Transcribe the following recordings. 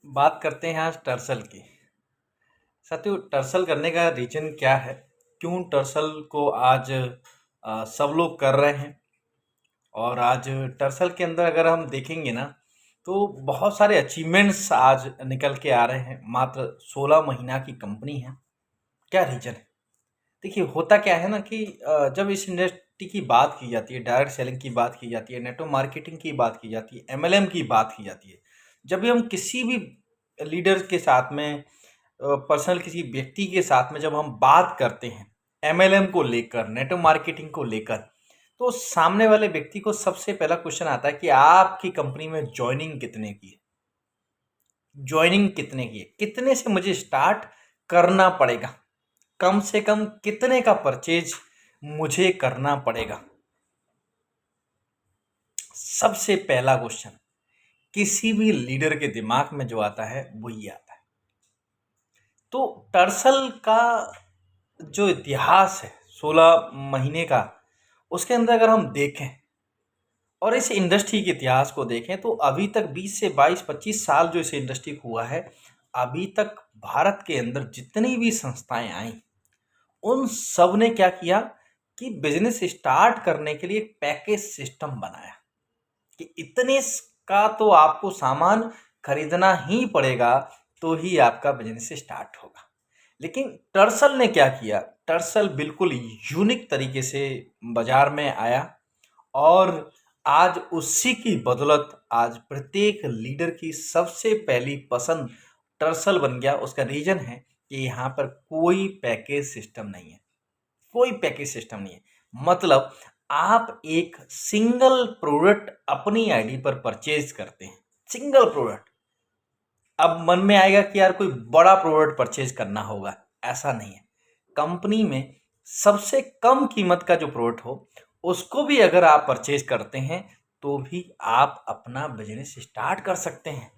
बात करते हैं आज टर्सल की। साथियों, टर्सल करने का रीजन क्या है? क्यों टर्सल को आज सब लोग कर रहे हैं? और आज टर्सल के अंदर अगर हम देखेंगे ना, तो बहुत सारे अचीवमेंट्स आज निकल के आ रहे हैं। मात्र 16 महीना की कंपनी है। क्या रीजन है? देखिए, होता क्या है ना कि जब इस इंडस्ट्री की बात की जाती है, डायरेक्ट सेलिंग की बात की जाती है, नेटवर्क मार्केटिंग की बात की जाती है, एमएलएम की बात की जाती है, जब भी हम किसी भी लीडर के साथ में, पर्सनल किसी व्यक्ति के साथ में जब हम बात करते हैं एमएलएम को लेकर, नेटवर्क मार्केटिंग को लेकर, तो सामने वाले व्यक्ति को सबसे पहला क्वेश्चन आता है कि आपकी कंपनी में ज्वाइनिंग कितने की है? ज्वाइनिंग कितने की है? कितने से मुझे स्टार्ट करना पड़ेगा? कम से कम कितने का परचेज मुझे करना पड़ेगा? सबसे पहला क्वेश्चन किसी भी लीडर के दिमाग में जो आता है वो ये आता है। तो टर्सल का जो इतिहास है 16 महीने का, उसके अंदर अगर हम देखें और इस इंडस्ट्री के इतिहास को देखें, तो अभी तक 20 से 22-25 साल जो इस इंडस्ट्री को हुआ है, अभी तक भारत के अंदर जितनी भी संस्थाएं आई, उन सब ने क्या किया कि बिजनेस स्टार्ट करने के लिए एक पैकेज सिस्टम बनाया कि इतने का तो आपको सामान खरीदना ही पड़ेगा, तो ही आपका बिजनेस स्टार्ट होगा। लेकिन टर्सल ने क्या किया? टर्सल बिल्कुल यूनिक तरीके से बाजार में आया और आज उसी की बदौलत आज प्रत्येक लीडर की सबसे पहली पसंद टर्सल बन गया। उसका रीजन है कि यहाँ पर कोई पैकेज सिस्टम नहीं है। कोई पैकेज सिस्टम नहीं है। मतलब आप एक सिंगल प्रोडक्ट अपनी आईडी पर परचेज करते हैं, सिंगल प्रोडक्ट। अब मन में आएगा कि यार कोई बड़ा प्रोडक्ट परचेज करना होगा, ऐसा नहीं है। कंपनी में सबसे कम कीमत का जो प्रोडक्ट हो, उसको भी अगर आप परचेज करते हैं तो भी आप अपना बिजनेस स्टार्ट कर सकते हैं।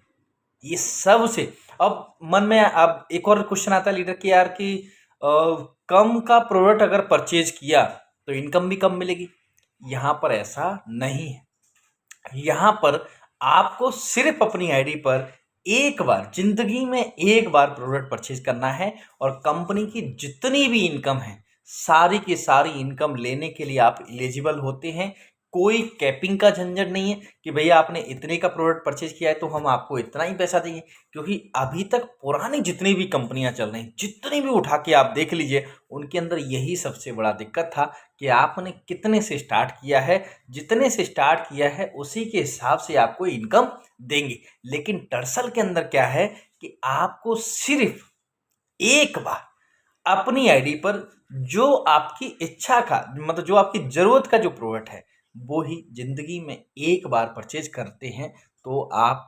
ये सब से अब मन में अब एक और क्वेश्चन आता है लीडर की, यार कि कम का प्रोडक्ट अगर परचेज किया तो इनकम भी कम मिलेगी। यहाँ पर ऐसा नहीं है। यहाँ पर आपको सिर्फ अपनी आईडी पर एक बार जिंदगी में एक बार प्रोडक्ट परचेज करना है और कंपनी की जितनी भी इनकम है, सारी की सारी इनकम लेने के लिए आप एलिजिबल होते हैं। कोई कैपिंग का झंझट नहीं है कि भैया आपने इतने का प्रोडक्ट परचेज किया है तो हम आपको इतना ही पैसा देंगे। क्योंकि अभी तक पुरानी जितनी भी कंपनियां चल रही हैं, जितनी भी उठा के आप देख लीजिए, उनके अंदर यही सबसे बड़ा दिक्कत था कि आपने कितने से स्टार्ट किया है, जितने से स्टार्ट किया है उसी के हिसाब से आपको इनकम देंगे। लेकिन टर्सल के अंदर क्या है कि आपको सिर्फ एक बार अपनी आईडी पर जो आपकी इच्छा का, मतलब जो आपकी जरूरत का जो प्रोडक्ट है, वो ही जिंदगी में एक बार परचेज करते हैं तो आप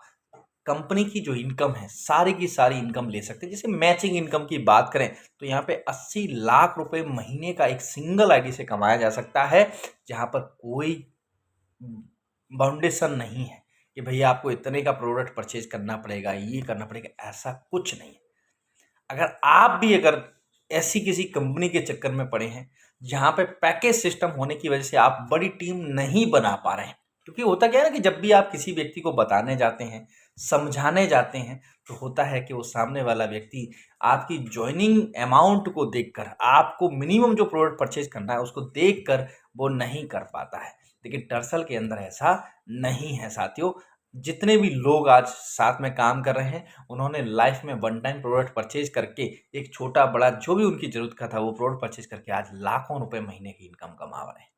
कंपनी की जो इनकम है, सारी की सारी इनकम ले सकते हैं। जैसे मैचिंग इनकम की बात करें तो यहाँ पे 80 लाख रुपए महीने का एक सिंगल आईडी से कमाया जा सकता है, जहाँ पर कोई बाउंडेशन नहीं है कि भैया आपको इतने का प्रोडक्ट परचेज करना पड़ेगा, ये करना पड़ेगा, ऐसा कुछ नहीं है। अगर आप भी अगर ऐसी किसी कंपनी के चक्कर में पड़े हैं जहाँ पे पैकेज सिस्टम होने की वजह से आप बड़ी टीम नहीं बना पा रहे हैं, क्योंकि होता क्या है ना कि जब भी आप किसी व्यक्ति को बताने जाते हैं, समझाने जाते हैं, तो होता है कि वो सामने वाला व्यक्ति आपकी ज्वाइनिंग अमाउंट को देखकर, आपको मिनिमम जो प्रोडक्ट परचेज करना है उसको देखकर वो नहीं कर पाता है। लेकिन टर्सल के अंदर ऐसा नहीं है साथियों। जितने भी लोग आज साथ में काम कर रहे हैं, उन्होंने लाइफ में वन टाइम प्रोडक्ट परचेज करके एक छोटा बड़ा जो भी उनकी जरूरत का था वो प्रोडक्ट परचेज करके आज लाखों रुपए महीने की इनकम कमा रहे हैं।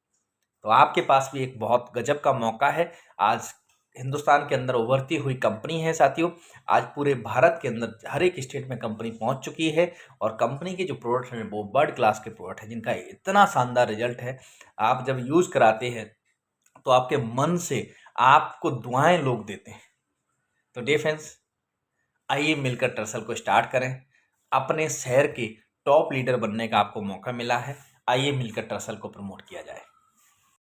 तो आपके पास भी एक बहुत गजब का मौका है। आज हिंदुस्तान के अंदर उभरती हुई कंपनी है साथियों। आज पूरे भारत के अंदर हर एक स्टेट में कंपनी पहुंच चुकी है और कंपनी के जो प्रोडक्ट हैं वो वर्ल्ड क्लास के प्रोडक्ट हैं, जिनका इतना शानदार रिजल्ट है। आप जब यूज कराते हैं तो आपके मन से आपको दुआएं लोग देते हैं। तो डियर फ्रेंड्स, आइए मिलकर टर्सल को स्टार्ट करें। अपने शहर के टॉप लीडर बनने का आपको मौका मिला है। आइए मिलकर टर्सल को प्रमोट किया जाए।